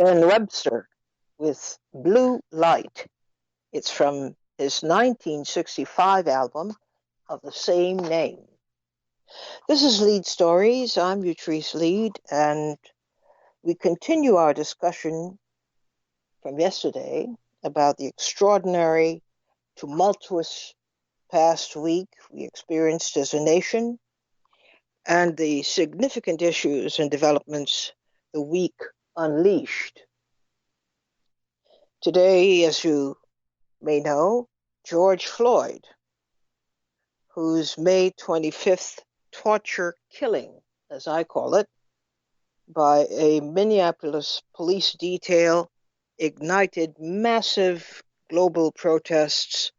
and Webster with Blue Light. It's from his 1965 album of the same name. This is Leid Stories. I'm Utrice Leid, and we continue our discussion from yesterday about the extraordinary, tumultuous past week we experienced as a nation and the significant issues and developments the week unleashed. Today, as you may know, George Floyd, whose May 25th torture killing, as I call it, by a Minneapolis police detail ignited massive global protests.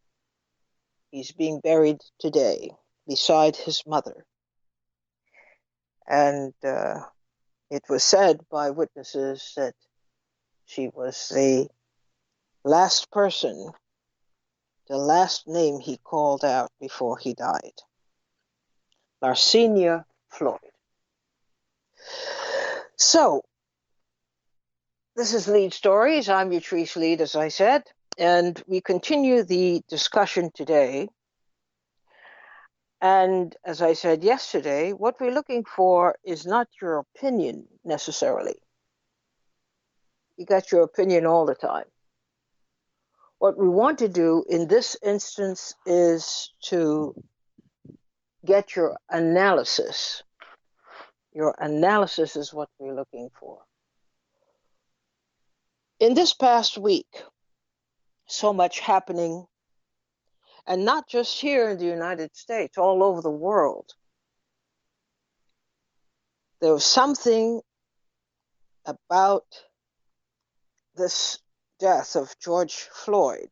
He's being buried today beside his mother. And it was said by witnesses that she was the last person, the last name he called out before he died. Larcenia Floyd. So, this is Leid Stories. I'm Utrice Leid, as I said, and we continue the discussion today. And as I said yesterday, what we're looking for is not your opinion necessarily. You got your opinion all the time. What we want to do in this instance is to get your analysis. Your analysis is what we're looking for. In this past week, so much happening, and not just here in the United States, all over the world. There was something about this death of George Floyd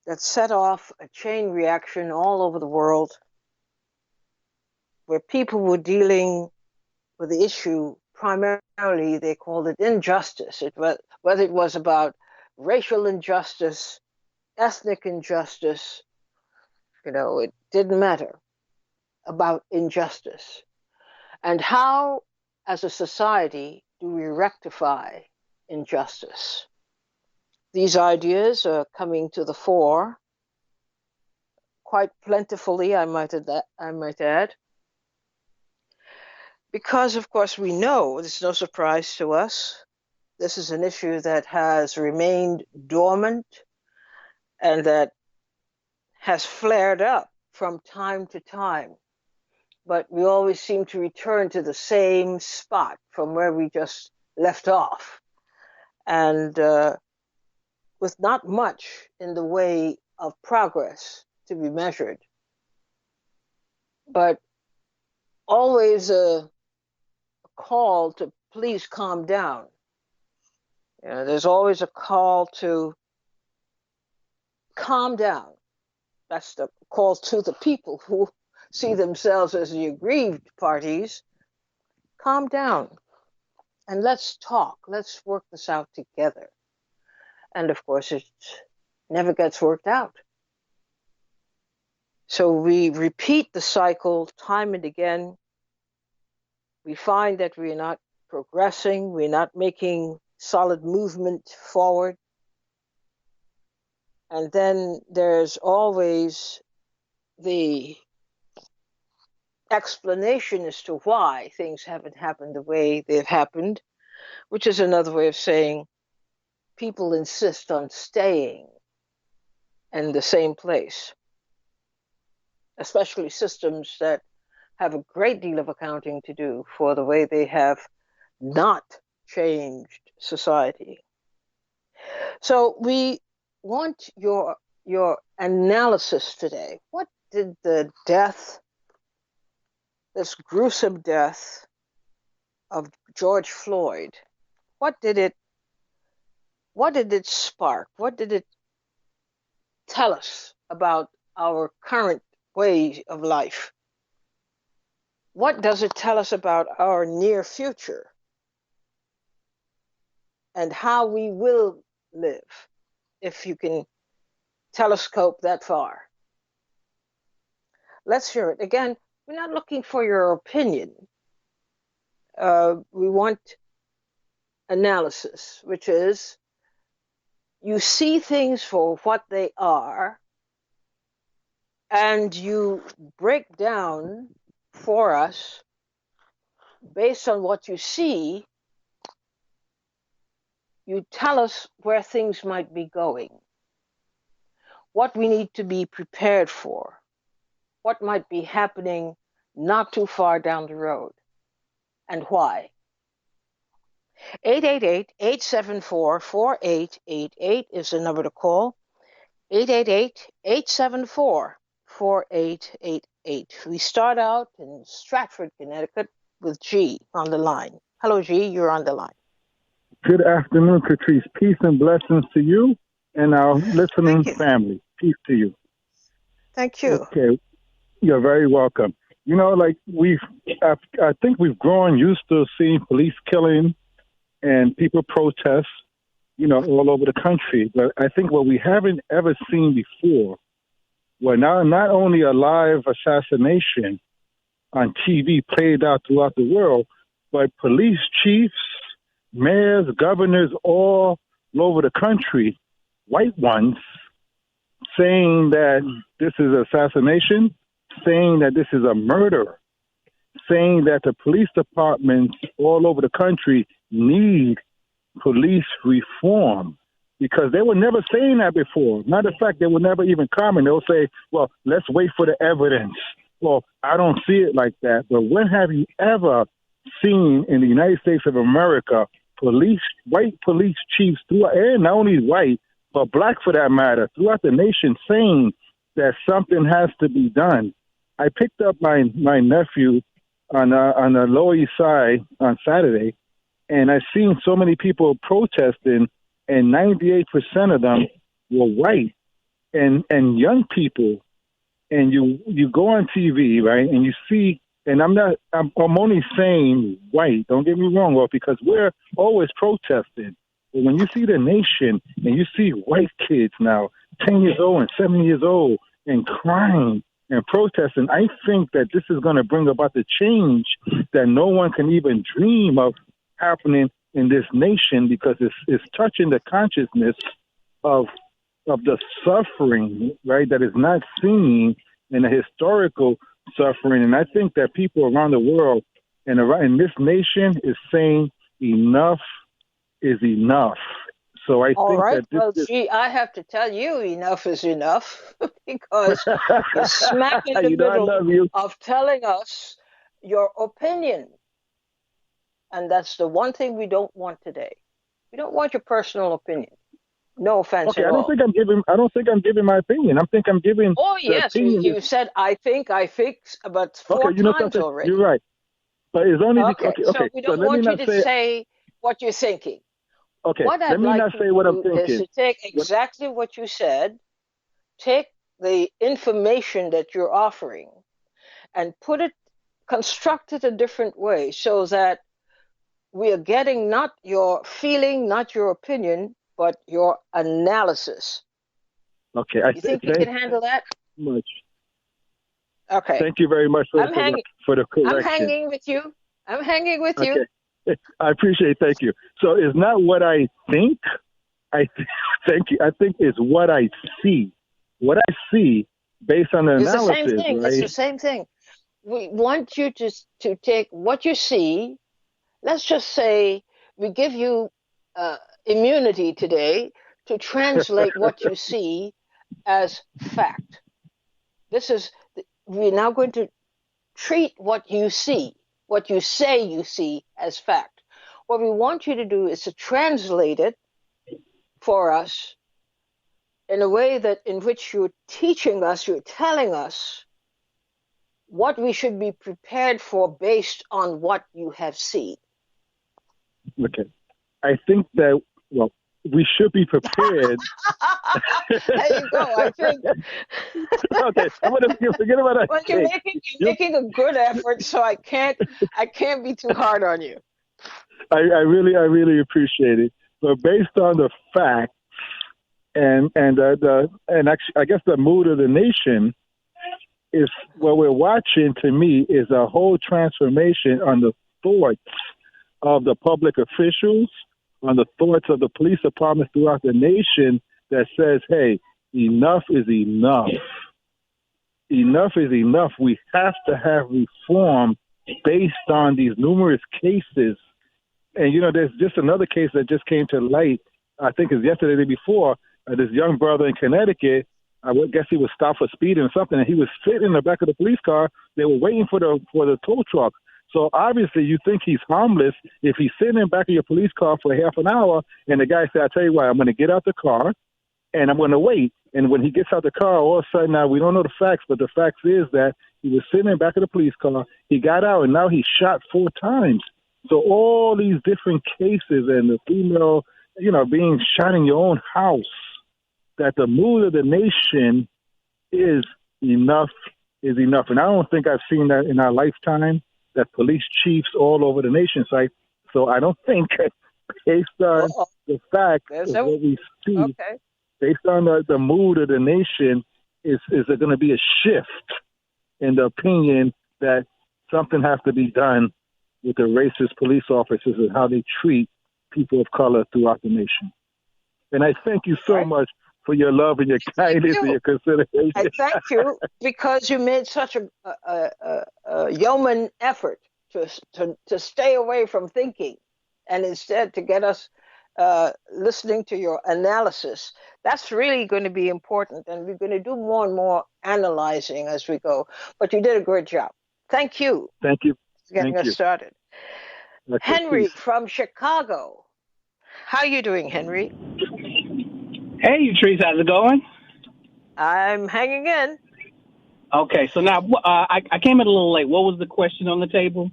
that set off a chain reaction all over the world where people were dealing with the issue primarily, they called it injustice. Whether it was about racial injustice, ethnic injustice, it didn't matter, about injustice. And how, as a society, do we rectify injustice? These ideas are coming to the fore quite plentifully, I might add, because, of course, we know, it's no surprise to us, this is an issue that has remained dormant and that has flared up from time to time. But we always seem to return to the same spot from where we just left off. And with not much in the way of progress to be measured, but always a call to please calm down. There's always a call to calm down. That's the call to the people who see themselves as the aggrieved parties. Calm down and let's talk. Let's work this out together. And of course, it never gets worked out. So we repeat the cycle time and again. We find that we're not progressing, we're not making solid movement forward. And then there's always the explanation as to why things haven't happened the way they've happened, which is another way of saying people insist on staying in the same place, especially systems that have a great deal of accounting to do for the way they have not changed society. So we want your analysis today. What did the death, this gruesome death of George Floyd, what did it spark? What did it tell us about our current way of life? What does it tell us about our near future and how we will live, if you can telescope that far? Let's hear it. Again, we're not looking for your opinion. We want analysis, which is you see things for what they are, and you break down for us, based on what you see, you tell us where things might be going, what we need to be prepared for, what might be happening not too far down the road, and why. 888-874-4888 is the number to call. 888-874-4888. We start out in Stratford, Connecticut with G on the line. Hello, G, you're on the line. Good afternoon, Patrice. Peace and blessings to you and our listening family. Peace to you. Thank you. Okay, you're very welcome. You know, like I think we've grown used to seeing police killing and people protest, you know, all over the country. But I think what we haven't ever seen before, well, now not only a live assassination on TV played out throughout the world, but police chiefs, mayors, governors all over the country, white ones, saying that this is assassination, saying that this is a murder, saying that the police departments all over the country need police reform, because they were never saying that before. Matter of fact, they were never even comment. They'll say, well, let's wait for the evidence. Well, I don't see it like that. But when have you ever seen in the United States of America white police chiefs, and not only white, but black for that matter, throughout the nation saying that something has to be done? I picked up my nephew on the Lower East Side on Saturday, and I seen so many people protesting, and 98% of them were white and young people. And you go on TV, right, and you see, and I'm only saying white, don't get me wrong, well, because we're always protesting. But when you see the nation and you see white kids now, 10 years old and 7 years old, and crying and protesting, I think that this is going to bring about the change that no one can even dream of happening in this nation, because it's touching the consciousness of the suffering, right, that is not seen in the historical suffering. And I think that people around the world and in this nation is saying enough is enough. So I All think right. that this Well, is... gee, I have to tell you, enough is enough, because you're smack in the middle of telling us your opinion. And that's the one thing we don't want today. We don't want your personal opinion. No offense at all. I don't think I'm giving my opinion. I'm giving. Oh yes, you said I think, but four times already. You're right, but it's only okay. So we don't want you to say what you're thinking. Okay, what let me not say what I'm thinking. Is to take exactly what you said, take the information that you're offering, and construct it a different way, so that we are getting not your feeling, not your opinion, but your analysis. Okay, you think you can handle that? Much. Okay. Thank you very much for the correction. I'm hanging with you. Okay. I appreciate it. Thank you. So it's not what I think. Thank you. I think it's what I see. What I see based on the analysis. It's the same thing. Right? It's the same thing. We want you to take what you see. Let's just say we give you immunity today to translate what you see as fact. We're now going to treat what you see, what you say you see, as fact. What we want you to do is to translate it for us in a way in which you're teaching us, you're telling us what we should be prepared for based on what you have seen. Okay. I think that, well, we should be prepared. There you go. I think. Okay, I'm gonna forget about that. Well, you're making a good effort, so I can't be too hard on you. I really appreciate it. But based on the facts and actually, I guess the mood of the nation is what we're watching. To me, is a whole transformation on the thoughts of the public officials on the thoughts of the police departments throughout the nation that says, hey, enough is enough. Enough is enough. We have to have reform based on these numerous cases. And, there's just another case that just came to light, I think it was yesterday, the day before, this young brother in Connecticut, I would guess he was stopped for speeding or something, and he was sitting in the back of the police car. They were waiting for the tow truck. So obviously you think he's harmless if he's sitting in the back of your police car for half an hour, and the guy said, I tell you what, I'm going to get out the car, and I'm going to wait. And when he gets out the car, all of a sudden, now we don't know the facts, but the facts is that he was sitting in the back of the police car. He got out, and now he's shot 4 times. So all these different cases and the female, being shot in your own house, that the mood of the nation is enough is enough. And I don't think I've seen that in our lifetime, that police chiefs all over the nation say. So I don't think, based on the fact of what we see, based on the mood of the nation, is there going to be a shift in the opinion that something has to be done with the racist police officers and how they treat people of color throughout the nation. And I thank you so much for your love and your kindness and your consideration. I thank you because you made such a yeoman effort to stay away from thinking and instead to get us listening to your analysis. That's really going to be important, and we're going to do more and more analyzing as we go. But you did a great job. Thank you. Thank you. Getting us started. Henry from Chicago. How are you doing, Henry? Hey, Utrice, how's it going? I'm hanging in. Okay, so now I came in a little late. What was the question on the table?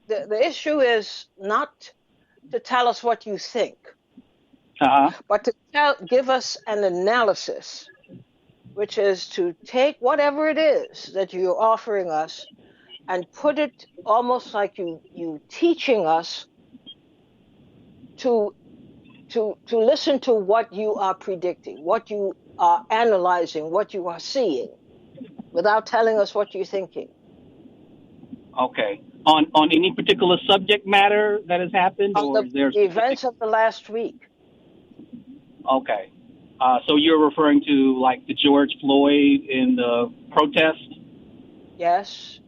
The issue is not to tell us what you think, but to give us an analysis, which is to take whatever it is that you're offering us and put it almost like you teaching us to listen to what you are predicting, what you are analyzing, what you are seeing, without telling us what you're thinking. Okay. On any particular subject matter that has happened? On the events of the last week. Okay. So you're referring to like the George Floyd in the protest? Yes.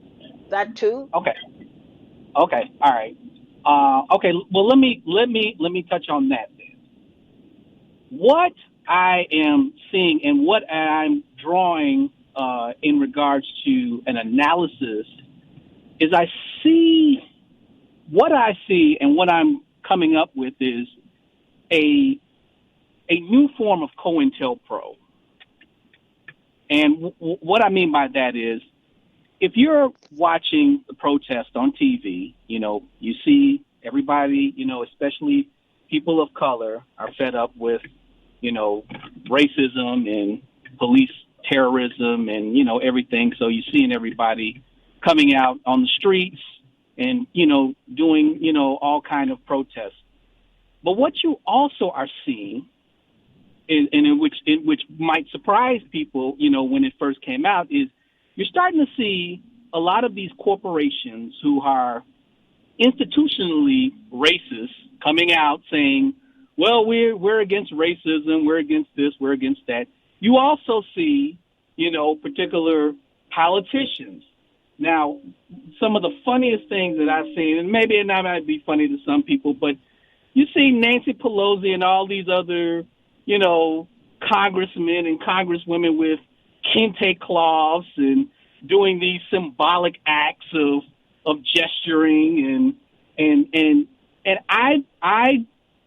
That too? Okay. All right. Okay. Well, let me touch on that then. What I am seeing and what I'm drawing in regards to an analysis is I see and what I'm coming up with is a new form of COINTELPRO. And what I mean by that is, if you're watching the protest on TV, you see everybody, especially people of color, are fed up with, racism and police terrorism and, everything. So you're seeing everybody coming out on the streets and, doing, all kind of protests. But what you also are seeing, in which might surprise people, when it first came out, is you're starting to see a lot of these corporations who are institutionally racist coming out saying, well, we're against racism, we're against this, we're against that. You also see, particular politicians. Now, some of the funniest things that I've seen, and maybe it might be funny to some people, but you see Nancy Pelosi and all these other, congressmen and congresswomen with kente cloths and doing these symbolic acts of gesturing and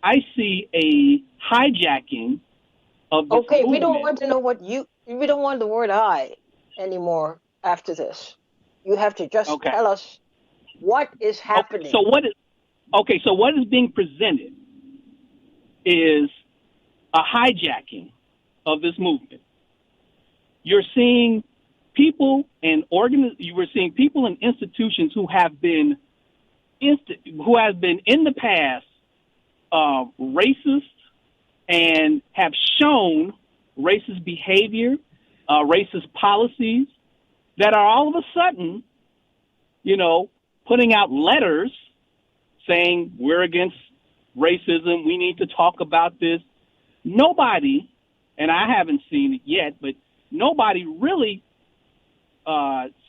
I see a hijacking of this Okay, movement. we don't want to know we don't want the word I anymore after this. You have to just tell us what is happening. So what is being presented is a hijacking of this movement. You're seeing people and institutions who have been in the past racist and have shown racist behavior, racist policies that are all of a sudden, putting out letters saying we're against racism. We need to talk about this. Nobody, and I haven't seen it yet, but nobody really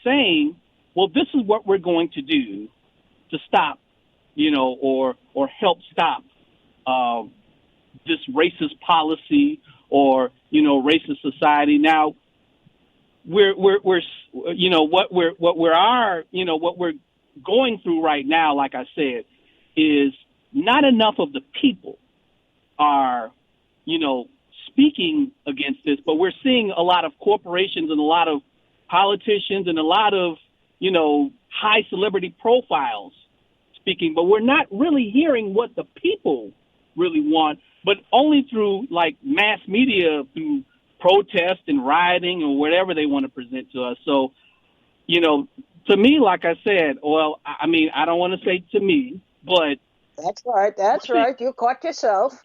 saying, well, this is what we're going to do to stop, or help stop this racist policy or, racist society. Now, we're what we're going through right now, like I said, is not enough of the people are, speaking against this, but we're seeing a lot of corporations and a lot of politicians and a lot of, high celebrity profiles speaking, but we're not really hearing what the people really want, but only through like mass media, through protest and rioting or whatever they want to present to us. So, to me, like I said, well, I mean, I don't want to say to me, but that's right. That's right. You caught yourself.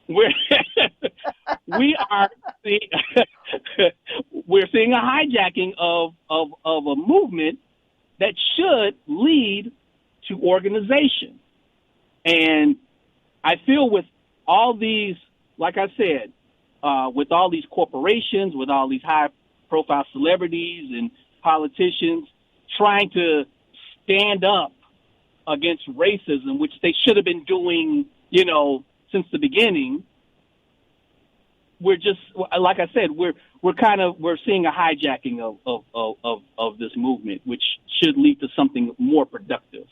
We're we're seeing a hijacking of a movement that should lead to organization. And I feel with all these, like I said, with all these corporations, with all these high-profile celebrities and politicians trying to stand up against racism, which they should have been doing, since the beginning. We're just, like I said, we're seeing a hijacking of this movement, which should lead to something more productive.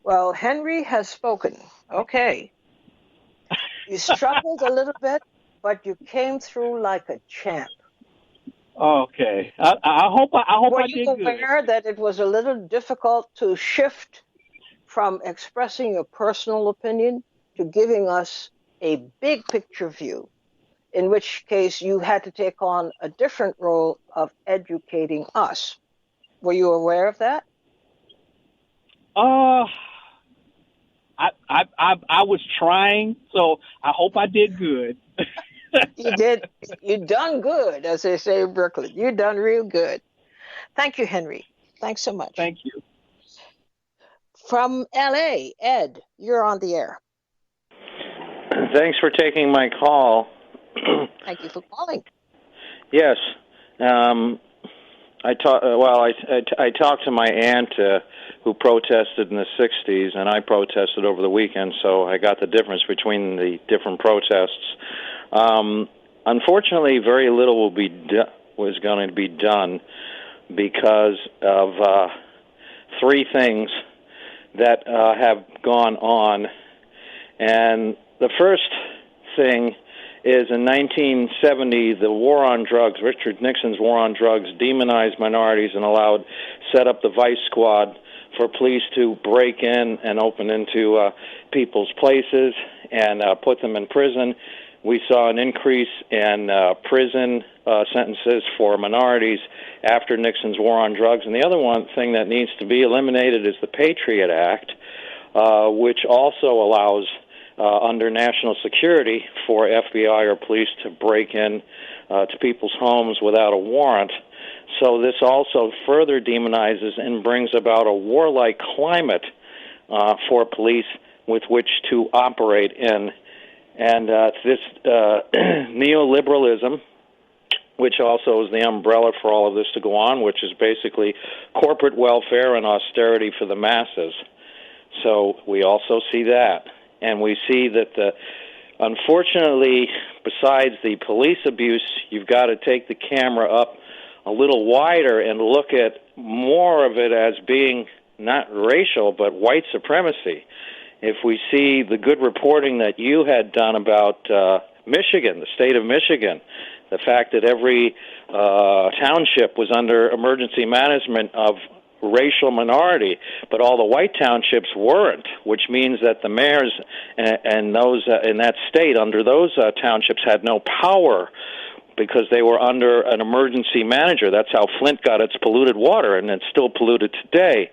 Well, Henry has spoken. Okay. You struggled a little bit, but you came through like a champ. Okay. I hope I did good. Were you aware that it was a little difficult to shift from expressing your personal opinion to giving us a big picture view, in which case you had to take on a different role of educating us? Were you aware of that? I was trying, so I hope I did good. You did. You done good, as they say in Brooklyn. You done real good. Thank you, Henry. Thanks so much. Thank you. From L.A., Ed, you're on the air. Thanks for taking my call. Thank you for calling. Yes. I talked to my aunt who protested in the 60s, and I protested over the weekend, so I got the difference between the different protests. Unfortunately, very little was going to be done because of three things that have gone on. And the first thing is in 1970, the war on drugs, Richard Nixon's war on drugs, demonized minorities and set up the vice squad for police to break in and open into people's places and put them in prison. We saw an increase in prison sentences for minorities after Nixon's war on drugs. And the other thing that needs to be eliminated is the Patriot Act, which also allows under national security for FBI or police to break in to people's homes without a warrant. So this also further demonizes and brings about a warlike climate for police with which to operate in. And this neoliberalism, which also is the umbrella for all of this to go on, which is basically corporate welfare and austerity for the masses. So we also see that. And we see that, unfortunately, besides the police abuse, you've got to take the camera up a little wider and look at more of it as being not racial, but white supremacy. If we see the good reporting that you had done about Michigan, the state of Michigan, the fact that every township was under emergency management of racial minority, but all the white townships weren't, which means that the mayors and those in that state under those townships had no power because they were under an emergency manager. That's how Flint got its polluted water, and it's still polluted today.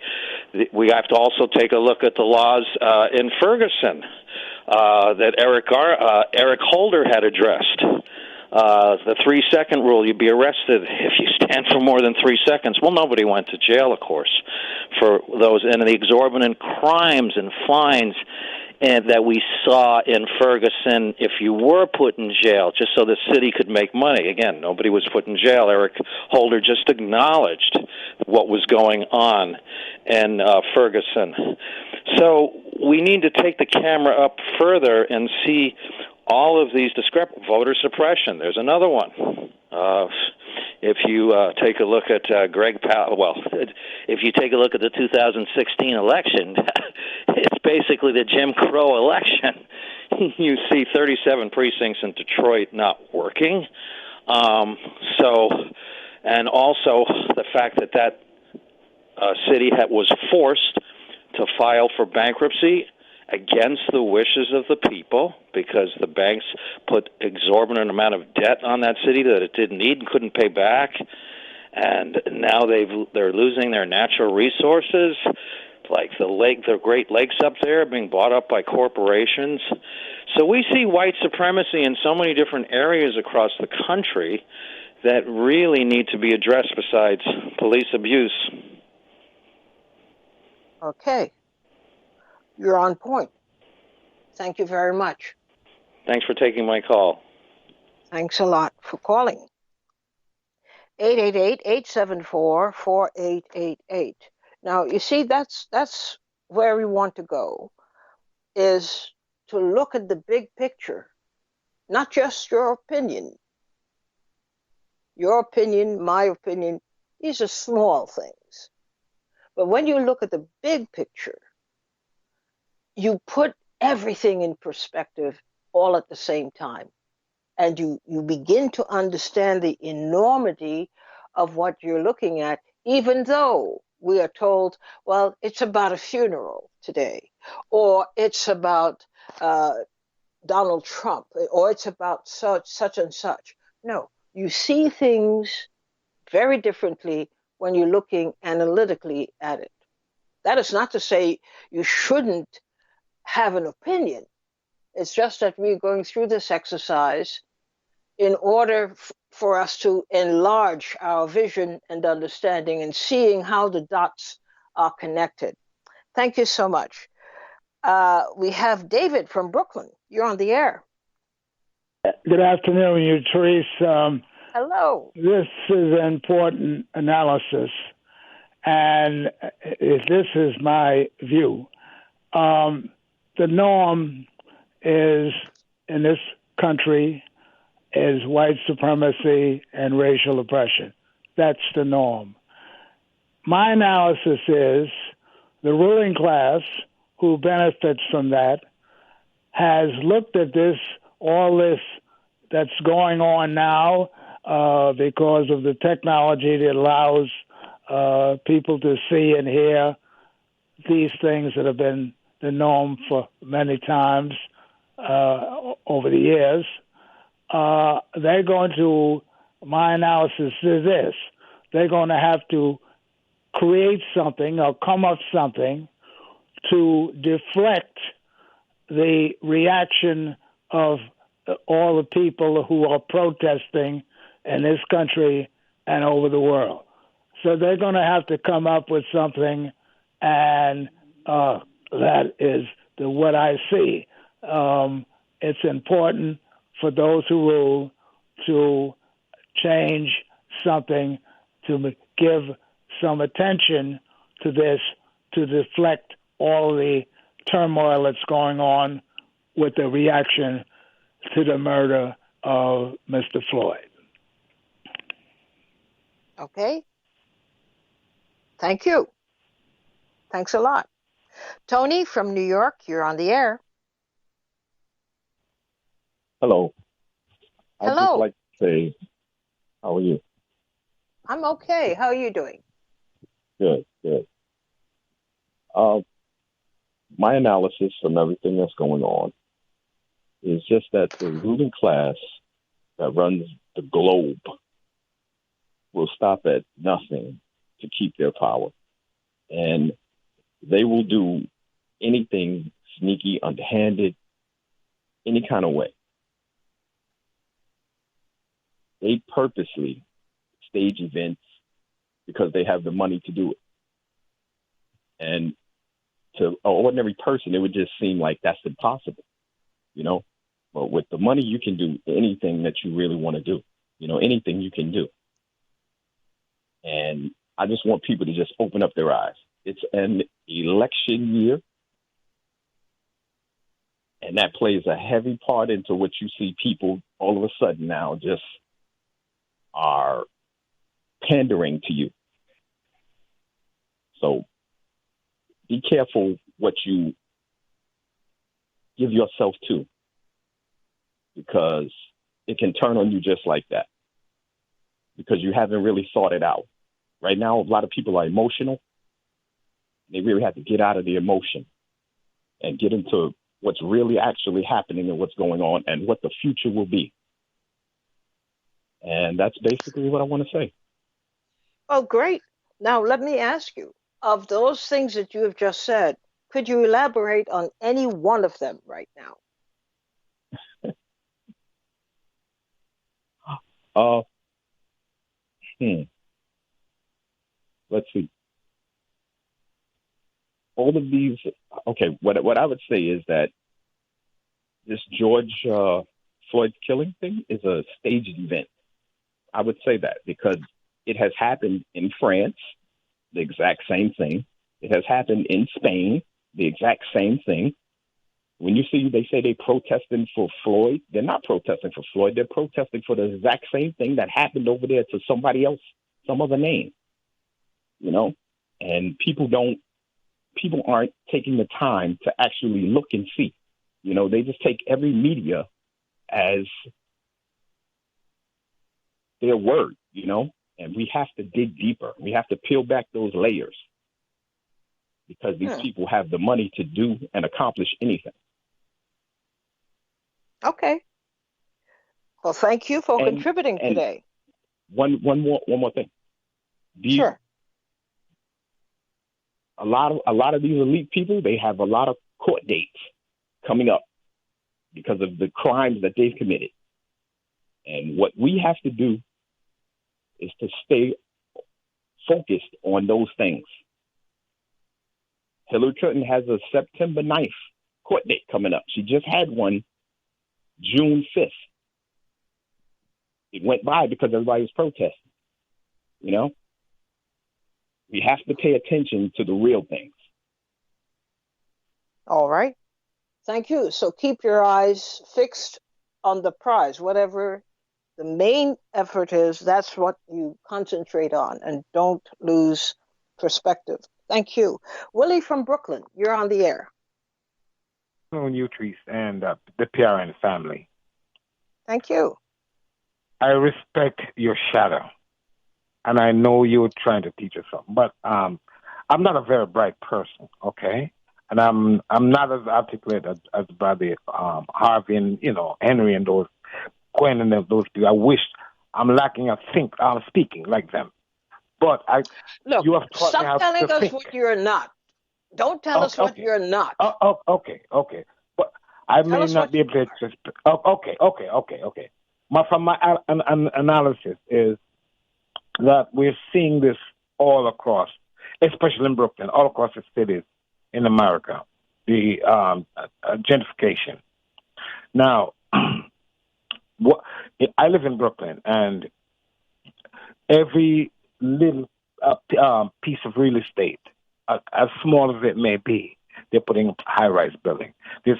We have to also take a look at the laws in Ferguson that Eric Holder had addressed. The 3-second rule, you'd be arrested if you stand for more than 3 seconds. Well, nobody went to jail, of course. for those, and the exorbitant crimes and fines and that we saw in Ferguson. If you were put in jail just so the city could make money, again, nobody was put in jail. Eric Holder just acknowledged what was going on in Ferguson. So we need to take the camera up further and see all of these voter suppression. There's another one. If you take a look at if you take a look at the 2016 election, it's basically the Jim Crow election. You see 37 precincts in Detroit not working. And also the fact that city was forced to file for bankruptcy against the wishes of the people because the banks put exorbitant amount of debt on that city that it didn't need and couldn't pay back, and now they're losing their natural resources, like the Great Lakes up there being bought up by corporations. So we see white supremacy in so many different areas across the country that really need to be addressed besides police abuse. Okay. You're on point. Thank you very much. Thanks for taking my call. Thanks a lot for calling. 888-874-4888. Now, you see, that's where we want to go, is to look at the big picture, not just your opinion. Your opinion, my opinion, these are small things. But when you look at the big picture, you put everything in perspective all at the same time. And you begin to understand the enormity of what you're looking at, even though we are told, well, it's about a funeral today, or it's about Donald Trump, or it's about such and such. No, you see things very differently when you're looking analytically at it. That is not to say you shouldn't have an opinion. It's just that we're going through this exercise in order for us to enlarge our vision and understanding and seeing how the dots are connected. Thank you so much. We have David from Brooklyn. You're on the air. Good afternoon, Therese. Hello. This is an important analysis, and this is my view. The norm is in this country is white supremacy and racial oppression. That's the norm. My analysis is the ruling class, who benefits from that, has looked at all this that's going on now because of the technology that allows people to see and hear these things that have been the norm for many times over the years. They're going to, my analysis is this, they're going to have to create something or come up something to deflect the reaction of all the people who are protesting in this country and over the world. So they're going to have to come up with something, and that is what I see. It's important for those who rule to change something, to give some attention to this, to deflect all the turmoil that's going on with the reaction to the murder of Mr. Floyd. Okay. Thank you. Thanks a lot. Tony from New York, you're on the air. Hello. I'd Hello. just like to say, how are you? I'm okay. How are you doing? Good, good. My analysis from everything that's going on is just that the ruling class that runs the globe will stop at nothing to keep their power. And they will do anything sneaky, underhanded, any kind of way. They purposely stage events because they have the money to do it. And to an ordinary person, it would just seem like that's impossible, you know. But with the money, you can do anything that you really want to do, you know, anything you can do. And I just want people to just open up their eyes. It's an election year, and that plays a heavy part into what you see people all of a sudden now just are pandering to you. So be careful what you give yourself to, because it can turn on you just like that, because you haven't really thought it out. Right now, a lot of people are emotional. They really have to get out of the emotion and get into what's really actually happening and what's going on and what the future will be. And that's basically what I want to say. Oh, great. Now, let me ask you, of those things that you have just said, could you elaborate on any one of them right now? Let's see. All of these, okay, what I would say is that this George Floyd killing thing is a staged event. I would say that because it has happened in France, the exact same thing. It has happened in Spain, the exact same thing. When you see they say they protesting for Floyd, they're not protesting for Floyd. They're protesting for the exact same thing that happened over there to somebody else, some other name, you know? And people aren't taking the time to actually look and see. You know, they just take every media as their word, you know? And we have to dig deeper. We have to peel back those layers because these people have the money to do and accomplish anything. Okay. Well, thank you for contributing today. One more thing. Sure. A lot of these elite people, they have a lot of court dates coming up because of the crimes that they've committed. And what we have to do is to stay focused on those things. Hillary Clinton has a September 9th court date coming up. She just had one June 5th. It went by because everybody was protesting. You know? We have to pay attention to the real things. All right. Thank you. So keep your eyes fixed on the prize. Whatever the main effort is, that's what you concentrate on, and don't lose perspective. Thank you. Willie from Brooklyn, you're on the air. Hello, Nutrice and the PRN family. Thank you. I respect your shadow, and I know you're trying to teach us something, but I'm not a very bright person, okay? And I'm not as articulate as Brother Harvey and Henry and those Gwen and those people. I wish I'm lacking speaking like them. But look. You have taught stop me how telling to us think. what you're not. Don't tell us what you're not. Okay. But I may not be able to just. Okay. From my analysis is that we're seeing this all across, especially in Brooklyn, all across the cities in America, the gentrification. Now, I live in Brooklyn, and every little piece of real estate, as small as it may be, they're putting up high-rise building. There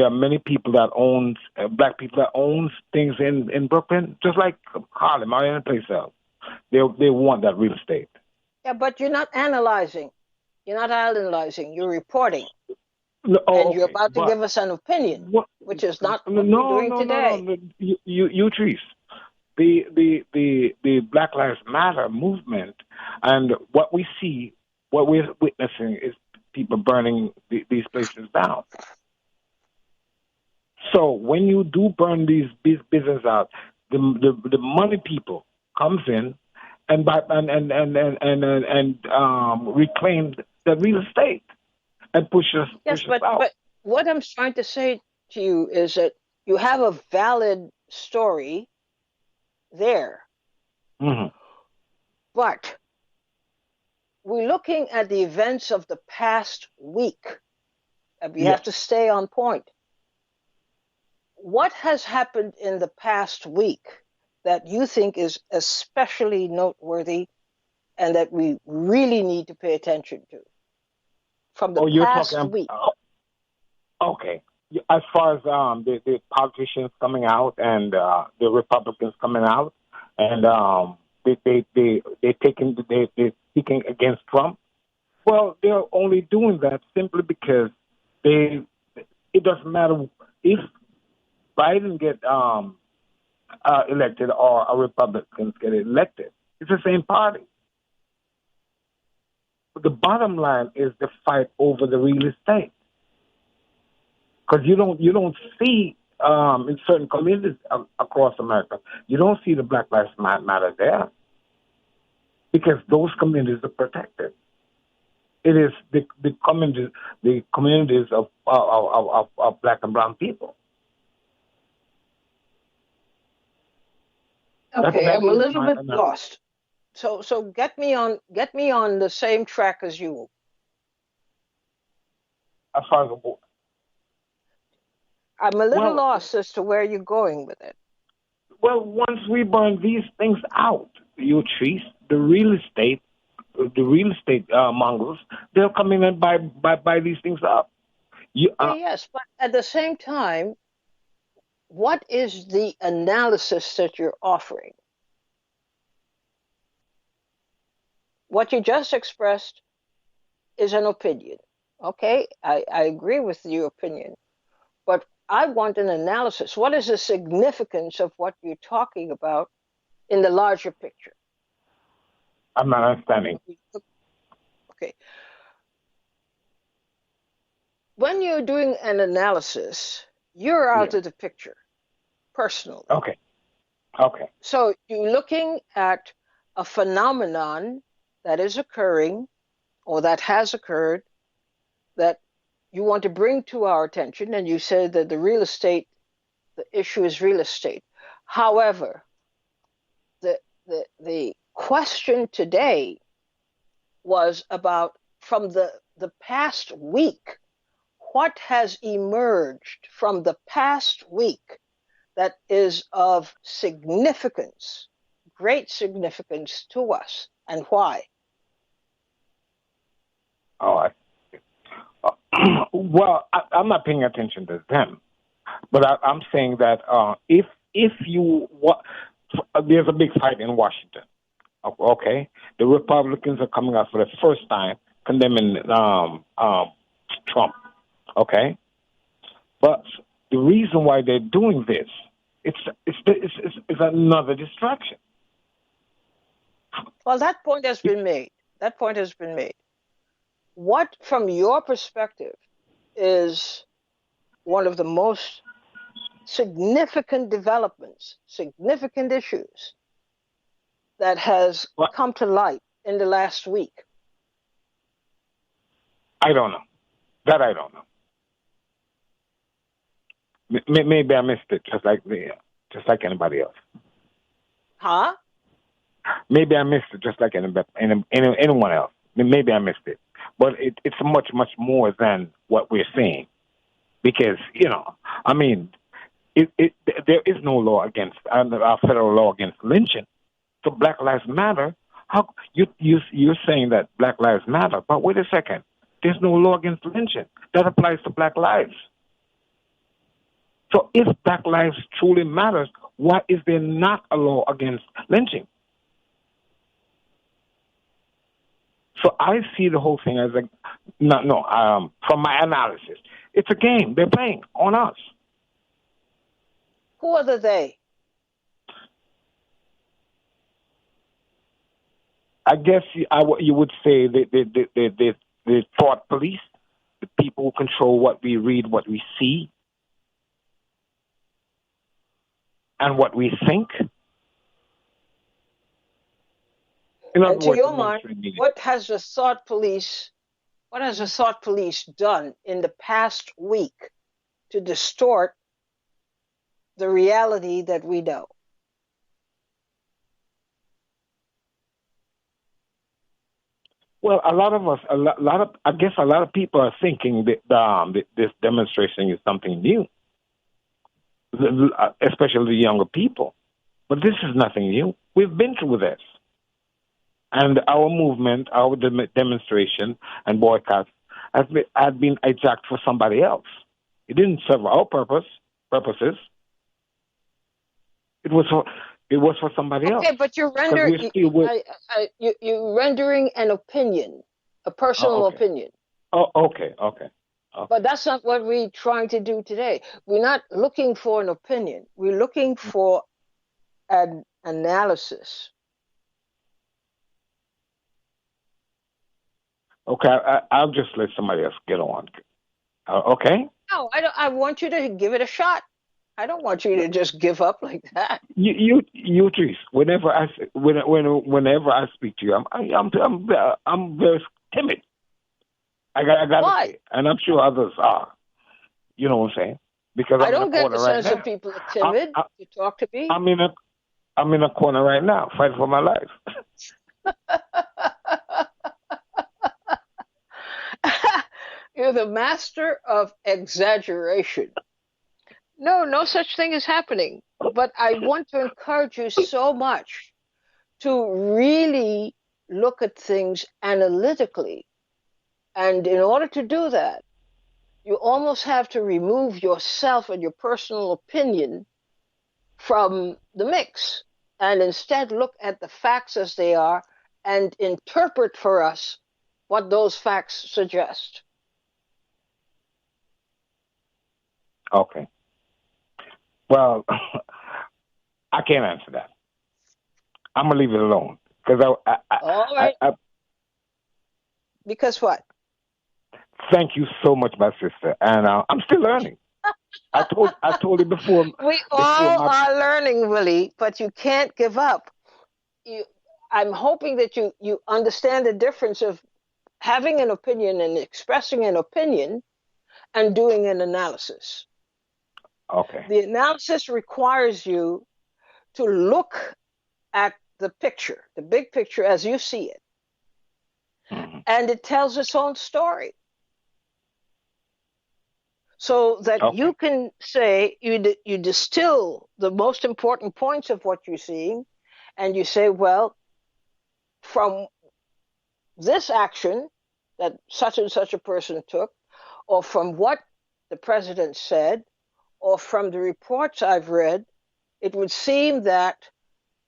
are many people that owns black people that owns things in Brooklyn, just like Harlem or any place else. They want that real estate. Yeah, but you're not analyzing. You're not analyzing. You're reporting. And you're about to give us an opinion, which is not what we're doing today. No. You Trees. The Black Lives Matter movement, and what we're witnessing is people burning these places down. So when you do burn these businesses out, the money people comes in and reclaim the real estate and push us out. But what I'm trying to say to you is that you have a valid story there. Mm-hmm. But we're looking at the events of the past week. And we Yes. have to stay on point. What has happened in the past week that you think is especially noteworthy and that we really need to pay attention to from the You're past talking. week? Okay. As far as the politicians coming out and the Republicans coming out and they speaking against Trump. Well, they're only doing that simply because it doesn't matter if Biden get elected or a Republicans get elected. It's the same party. But the bottom line is the fight over the real estate. Because you don't see in certain communities across America, you don't see the Black Lives Matter there because those communities are protected. It is the communities of Black and brown people. Okay, I'm a little bit analysis. lost. So get me on the same track as you. As far as I'm a little lost as to where you're going with it. Well, once we burn these things out, you trees, the real estate mongrels, they'll come in and buy these things up. Yes, but at the same time, what is the analysis that you're offering? What you just expressed is an opinion. Okay, I agree with your opinion, but I want an analysis. What is the significance of what you're talking about in the larger picture? I'm not understanding. Okay. When you're doing an analysis, you're out of the picture, personally. Okay. So you're looking at a phenomenon that is occurring or that has occurred that you want to bring to our attention, and you said that the issue is real estate. However, the question today was about from the past week, what has emerged from the past week that is of significance, great significance to us, and why? Oh, well, I'm not paying attention to them, but I'm saying that if there's a big fight in Washington, okay, the Republicans are coming out for the first time condemning Trump, okay, but the reason why they're doing this, it's another distraction. Well, that point has been made. What, from your perspective, is one of the most significant developments, significant issues that has come to light in the last week? I don't know. That I don't know. Maybe I missed it, just like anybody else. Huh? Maybe I missed it, just like anyone else. Maybe I missed it, but it's much more than what we're seeing, because I mean, there is no law against federal law against lynching. So Black Lives Matter. How you're saying that Black Lives Matter? But wait a second. There's no law against lynching that applies to Black lives. So if Black lives truly matters, why is there not a law against lynching? So I see the whole thing as from my analysis, it's a game they're playing on us. Who are the they? I guess you would say the thought police, the people who control what we read, what we see, and what we think. And to your mind, what has the thought police done in the past week to distort the reality that we know? Well, a lot of us, I guess a lot of people are thinking that this demonstration is something new, especially the younger people. But this is nothing new. We've been through this. And our movement, our demonstration and boycott had been hijacked for somebody else. It didn't serve our purposes. It was for somebody else. Okay, but you're rendering an opinion, a personal opinion. Oh, okay. But that's not what we're trying to do today. We're not looking for an opinion. We're looking for an analysis. Okay, I'll just let somebody else get on. Okay? No, I want you to give it a shot. I don't want you to just give up like that. You, Trees. Whenever I speak to you, I'm very timid. I gotta say, and I'm sure others are. You know what I'm saying? Because I don't get the sense that people are timid to talk to me. I'm in a corner right now, fighting for my life. You're the master of exaggeration. No such thing is happening. But I want to encourage you so much to really look at things analytically. And in order to do that, you almost have to remove yourself and your personal opinion from the mix and instead look at the facts as they are and interpret for us what those facts suggest. Okay. Well, I can't answer that. I'm gonna leave it alone because all right. Because what? Thank you so much, my sister, and I'm still learning. I told you before. We all are learning, Willie, but you can't give up. I'm hoping that you understand the difference of having an opinion and expressing an opinion and doing an analysis. Okay. The analysis requires you to look at the picture, the big picture as you see it. Mm-hmm. And it tells its own story. So that you can say, you distill the most important points of what you're seeing, and you say, well, from this action that such and such a person took, or from what the president said, or from the reports I've read, it would seem that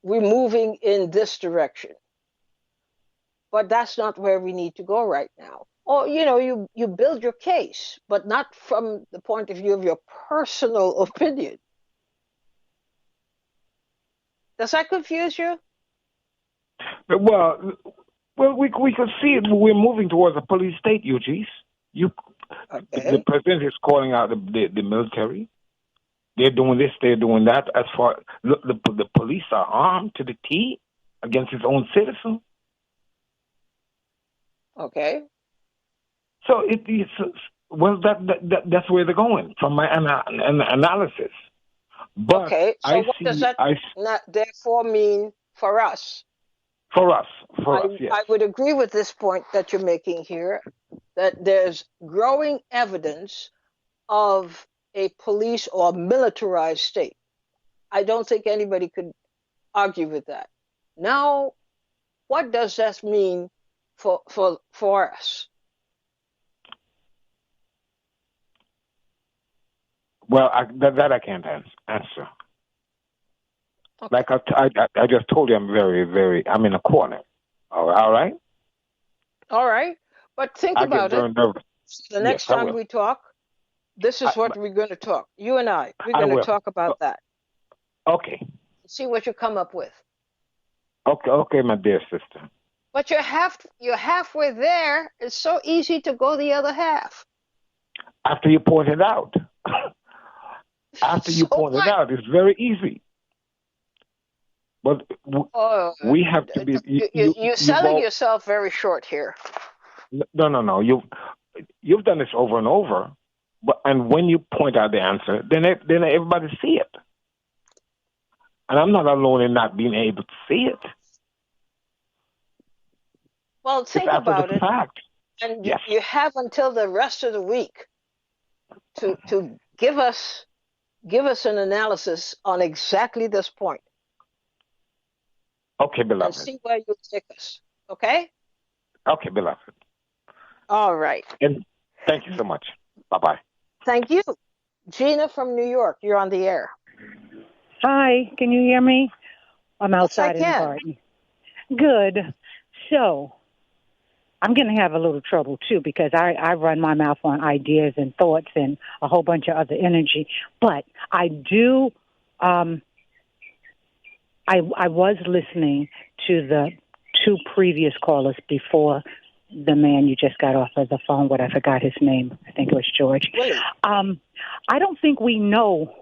we're moving in this direction. But that's not where we need to go right now. Or, you build your case, but not from the point of view of your personal opinion. Does that confuse you? Well, we can see it. We're moving towards a police state, UGs. The president is calling out the military. They're doing this, they're doing that. As far the police are armed to the teeth against its own citizens. Okay. So that's where they're going from my analysis. But okay, so what does that therefore mean for us? For us, yes. I would agree with this point that you're making here, that there's growing evidence of a police or militarized state. I don't think anybody could argue with that. Now, what does that mean for us? Well, that I can't answer. Okay. Like I just told you, I'm I'm in a corner. All right? All right. But think about it. The next time we talk, this is what we're going to talk. You and we're going to talk about that. Okay. See what you come up with. Okay, my dear sister. But you're halfway there. It's so easy to go the other half. After you point it out. After you point it out, it's very easy. But we have to be. You're selling yourself very short here. No. You've done this over and over, and when you point out the answer, then everybody see it. And I'm not alone in not being able to see it. Well, It's think after the about it, fact. and Yes. you have until the rest of the week to give us an analysis on exactly this point Okay, and beloved. see where you take us. Okay? Okay, beloved. All right. And thank you so much. Bye-bye. Thank you. Gina from New York, you're on the air. Hi, can you hear me? I'm Yes, I outside in the can. garden. Good. So I'm going to have a little trouble, too, because I run my mouth on ideas and thoughts and a whole bunch of other energy. But I do, I was listening to the two previous callers before the man you just got off of the phone, I forgot his name. I think it was George. Willie. I don't think we know.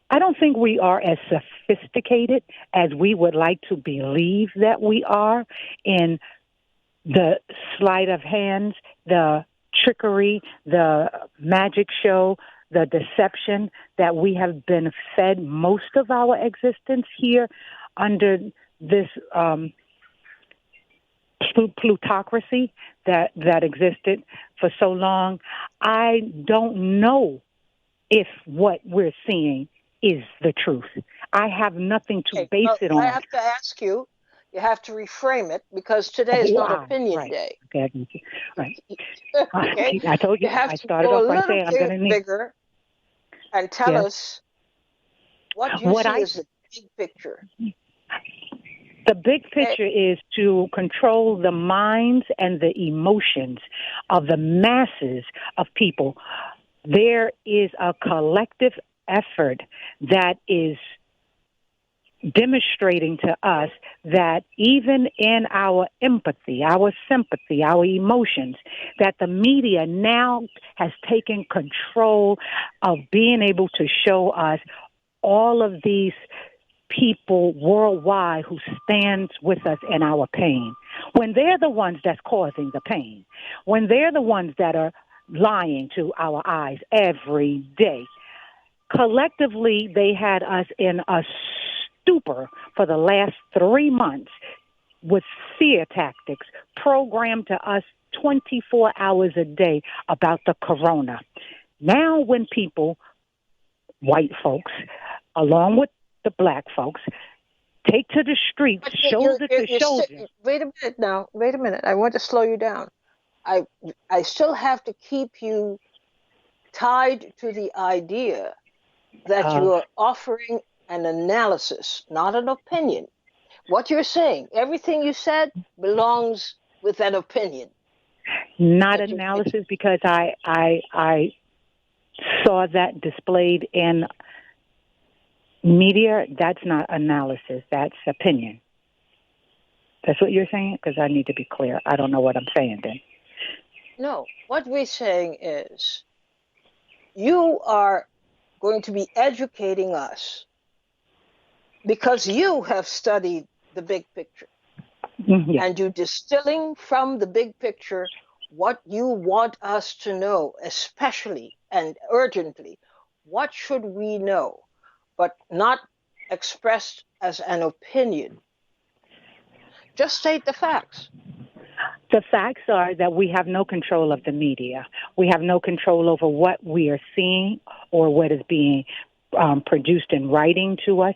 I don't think we are as sophisticated as we would like to believe that we are in the sleight of hands, the trickery, the magic show, the deception that we have been fed most of our existence here under this plutocracy that existed for so long. I don't know if what we're seeing is the truth. I have nothing to base it on. I have to ask you, you have to reframe it because today is not opinion day. Okay, right. Okay? I told you, You have I to started go off a by little saying I'm going to need bigger and tell us what you see as the big picture. The big picture is to control the minds and the emotions of the masses of people. There is a collective effort that is demonstrating to us that even in our empathy, our sympathy, our emotions, that the media now has taken control of being able to show us all of these people worldwide who stands with us in our pain, when they're the ones that's causing the pain, when they're the ones that are lying to our eyes every day. Collectively, they had us in a stupor for the last 3 months with fear tactics programmed to us 24 hours a day about the corona. Now when people, white folks, along with the black folks, take to the streets, shoulder to shoulder. Wait a minute now. Wait a minute. I want to slow you down. I still have to keep you tied to the idea that you are offering an analysis, not an opinion. What you're saying, everything you said belongs with an opinion. Not analysis, because I saw that displayed in media. That's not analysis. That's opinion. That's what you're saying? Because I need to be clear. I don't know what I'm saying then. No, what we're saying is you are going to be educating us because you have studied the big picture. Yeah. And you're distilling from the big picture what you want us to know, especially and urgently. What should we know, but not expressed as an opinion? Just state the facts. The facts are that we have no control of the media. We have no control over what we are seeing or what is being produced in writing to us.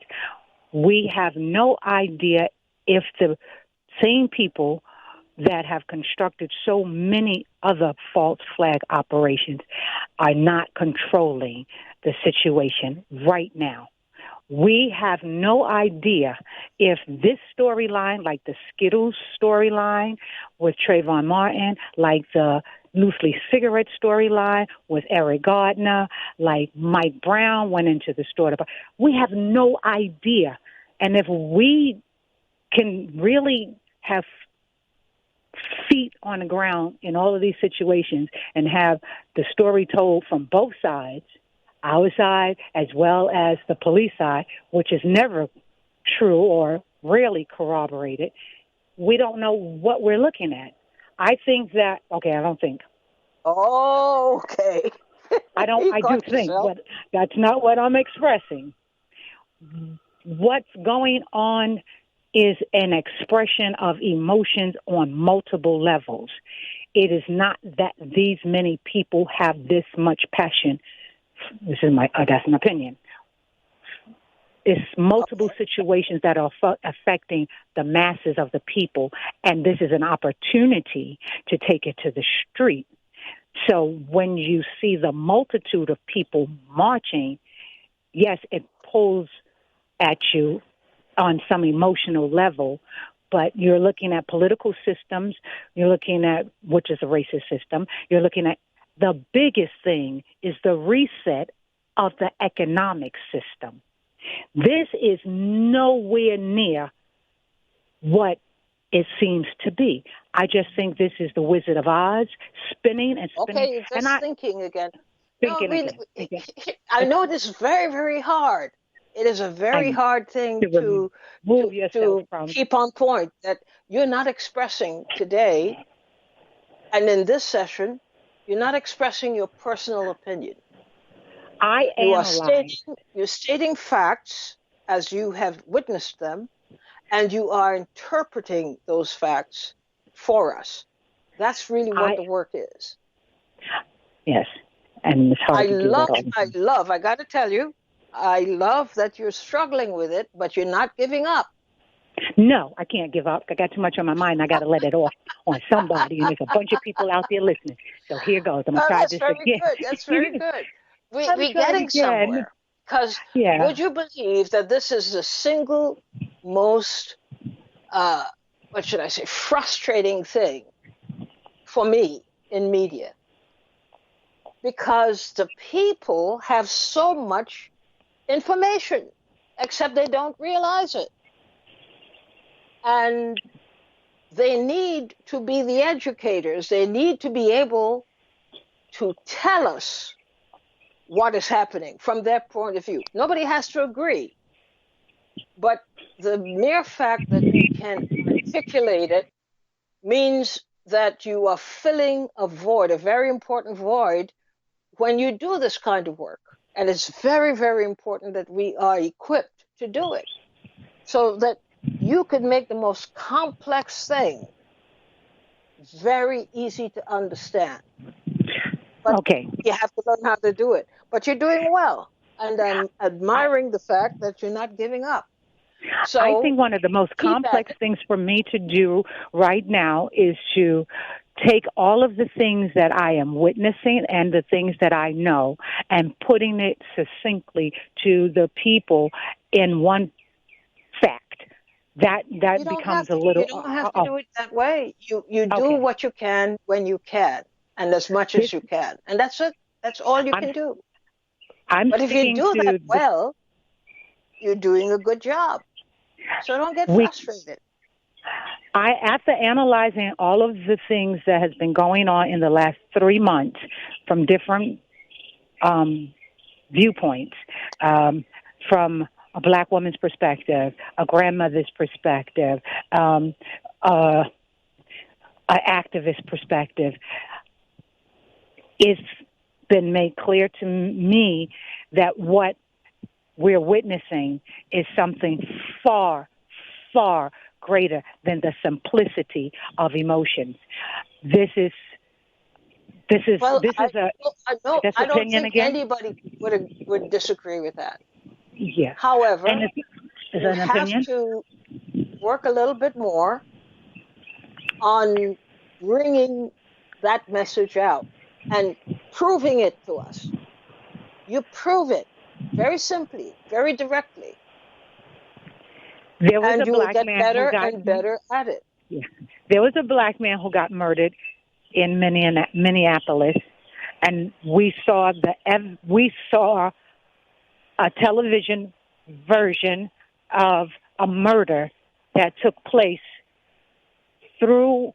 We have no idea if the same people that have constructed so many other false flag operations are not controlling the situation right now. We have no idea if this storyline, like the Skittles storyline with Trayvon Martin, like the Loosely Cigarette storyline with Eric Gardner, like Mike Brown went into the store. We have no idea. And if we can really have feet on the ground in all of these situations and have the story told from both sides, our side as well as the police side, which is never true or rarely corroborated, we don't know what we're looking at. I think that, okay, I don't think. Oh, okay. I do think, but that's not what I'm expressing. What's going on is an expression of emotions on multiple levels. It is not that these many people have this much passion. This is that's an opinion. It's multiple situations that are affecting the masses of the people, and this is an opportunity to take it to the street. So when you see the multitude of people marching, yes, it pulls at you on some emotional level, but you're looking at political systems, you're looking at, which is a racist system, you're looking at the biggest thing is the reset of the economic system. This is nowhere near what it seems to be. I just think this is the Wizard of Oz spinning and spinning. Okay, you're just thinking again. I know this is very, very hard. It is a very hard thing to keep on point, that you're not expressing today, and in this session, you're not expressing your personal opinion. You're stating facts as you have witnessed them, and you are interpreting those facts for us. That's really what the work is. Yes, and it's hard to do that. I got to tell you, I love that you're struggling with it, but you're not giving up. No, I can't give up. I got too much on my mind. I got to let it off on somebody, and there's a bunch of people out there listening. So here goes. I'm going to try this again. That's very good. We're getting somewhere. Because would you believe that this is the single most, frustrating thing for me in media? Because the people have so much information, except they don't realize it. And they need to be the educators. They need to be able to tell us what is happening from their point of view. Nobody has to agree. But the mere fact that you can articulate it means that you are filling a void, a very important void, when you do this kind of work. And it's very, very important that we are equipped to do it, so that you could make the most complex thing very easy to understand. But you have to learn how to do it. But you're doing well. And I'm admiring the fact that you're not giving up. So I think one of the most complex things for me to do right now is to take all of the things that I am witnessing and the things that I know and putting it succinctly to the people in one fact. That becomes a little... You don't have to do it that way. You do what you can when you can, and as much as you can. And that's it. That's all you can do. But if you do that well, you're doing a good job. So don't get frustrated. After analyzing all of the things that has been going on in the last 3 months from different viewpoints, from a Black woman's perspective, a grandmother's perspective, an activist perspective, it's been made clear to me that what we're witnessing is something far, far greater than the simplicity of emotions. I don't think anybody would disagree with that. Yeah. However, you have to work a little bit more on bringing that message out and proving it to us. You prove it very simply, very directly. And you will get better and better at it. Yeah. There was a Black man who got murdered in Minneapolis, and we saw a television version of a murder that took place through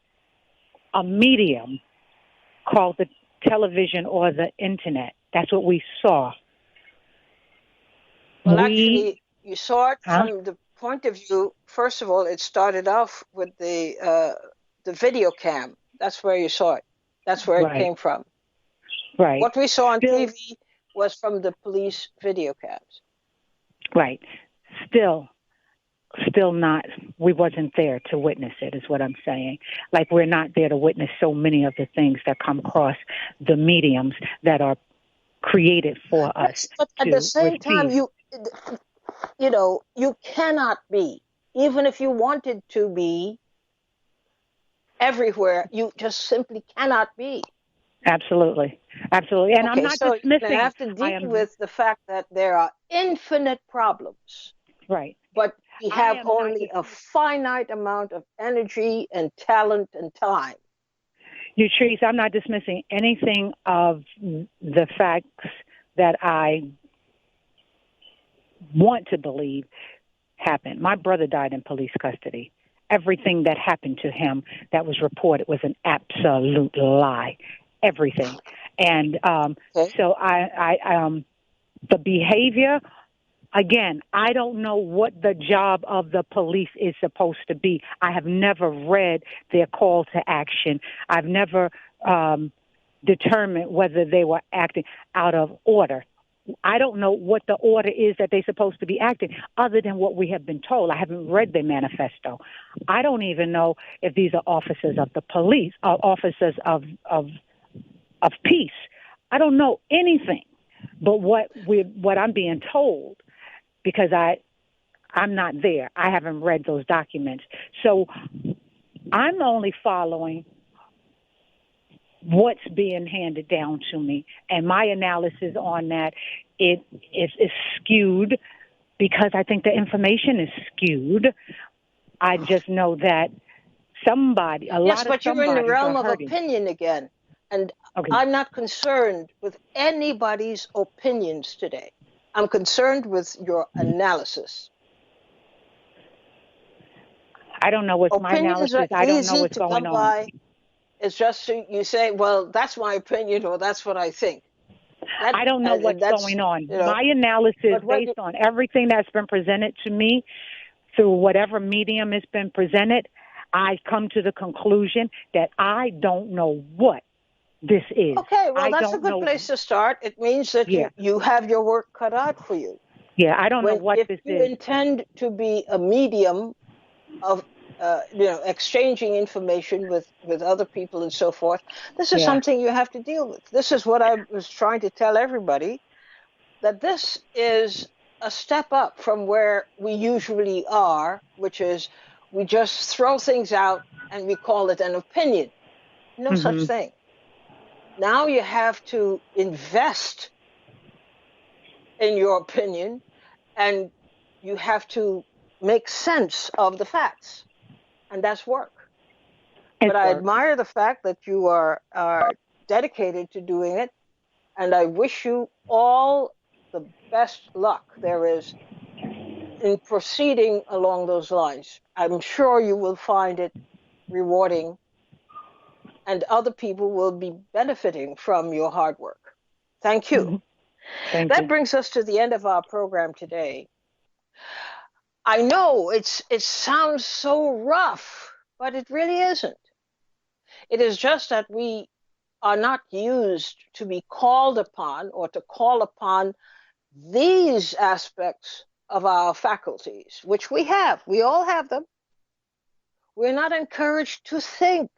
a medium called the television or the internet. That's what we saw. Well, actually, you saw it from the point of view. First of all, it started off with the video cam. That's where you saw it. That's where it came from. Right. What we saw on TV was from the police video cams. Right. Still, still not, we wasn't there to witness it, is what I'm saying. Like, we're not there to witness so many of the things that come across the mediums that are created for us. But at the same time, you cannot be, even if you wanted to be everywhere, you just simply cannot be. Absolutely. Absolutely. And I'm not dismissing. You have to deal with the fact that there are infinite problems. Right. But we have only a finite amount of energy and talent and time. Trees, I'm not dismissing anything of the facts that I want to believe happened. My brother died in police custody. Everything that happened to him that was reported was an absolute lie. Everything. And so the behavior, again, I don't know what the job of the police is supposed to be. I have never read their call to action. I've never determined whether they were acting out of order. I don't know what the order is that they're supposed to be acting, other than what we have been told. I haven't read their manifesto. I don't even know if these are officers of the police, or officers of peace. I don't know anything but what I'm being told, because I'm not there. I haven't read those documents. So I'm only following what's being handed down to me. And my analysis on that is skewed, because I think the information is skewed. I just know that somebody, a lot of somebody. Yes, but you're in the realm of opinion again. And I'm not concerned with anybody's opinions today. I'm concerned with your analysis. I don't know what's my analysis. I don't know what's going on. It's just you say, well, that's my opinion, or that's what I think. I don't know what's going on. My analysis, based on everything that's been presented to me through whatever medium has been presented, I come to the conclusion that I don't know what this is. Okay, well, that's a good place to start. It means that you have your work cut out for you. Yeah, I don't know what this is. If you intend to be a medium of exchanging information with other people and so forth, this is something you have to deal with. This is what I was trying to tell everybody, that this is a step up from where we usually are, which is we just throw things out and we call it an opinion. No such thing. Now you have to invest in your opinion, and you have to make sense of the facts. And that's work. But I admire the fact that you are dedicated to doing it, and I wish you all the best luck there is in proceeding along those lines. I'm sure you will find it rewarding, and other people will be benefiting from your hard work. Thank you. That brings us to the end of our program today. I know it sounds so rough, but it really isn't. It is just that we are not used to be called upon, or to call upon these aspects of our faculties, which we have. We all have them. We're not encouraged to think.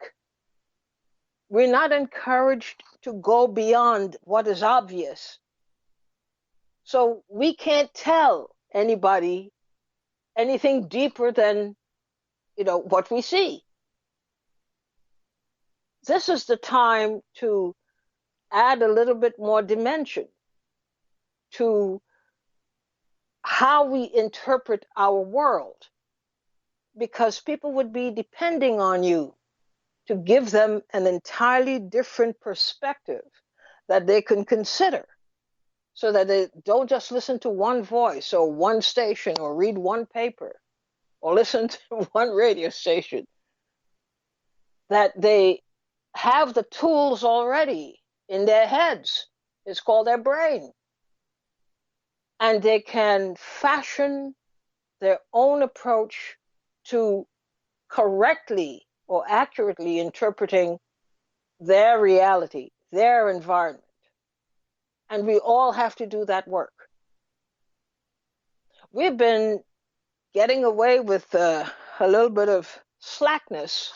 We're not encouraged to go beyond what is obvious. So we can't tell anybody anything deeper than, what we see. This is the time to add a little bit more dimension to how we interpret our world, because people would be depending on you to give them an entirely different perspective that they can consider, so that they don't just listen to one voice or one station or read one paper or listen to one radio station, that they have the tools already in their heads. It's called their brain. And they can fashion their own approach to correctly or accurately interpreting their reality, their environment. And we all have to do that work. We've been getting away with a little bit of slackness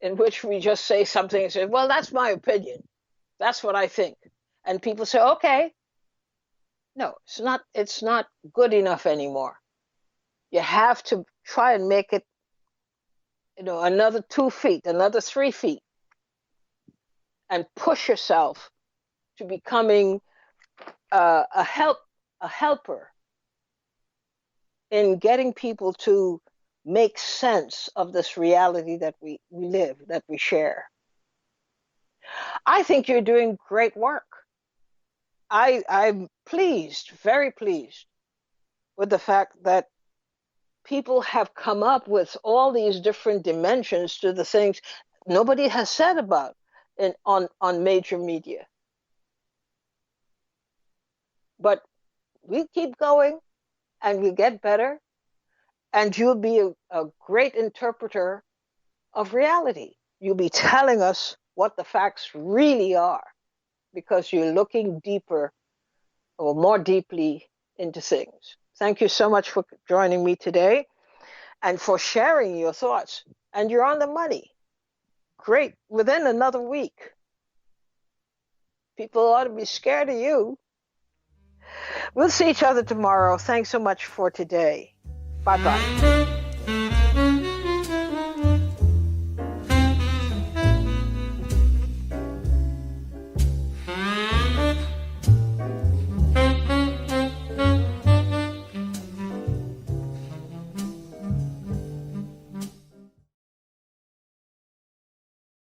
in which we just say something and say, well, that's my opinion. That's what I think. And people say, okay. No, it's not good enough anymore. You have to try and make it, another 2 feet, another 3 feet, and push yourself to becoming a helper in getting people to make sense of this reality that we live, that we share. I think you're doing great work. I'm pleased, very pleased, with the fact that people have come up with all these different dimensions to the things nobody has said about on major media. But we keep going and we get better, and you'll be a great interpreter of reality. You'll be telling us what the facts really are because you're looking deeper or more deeply into things. Thank you so much for joining me today and for sharing your thoughts. And you're on the money. Great. Within another week, people ought to be scared of you. We'll see each other tomorrow. Thanks so much for today. Bye-bye.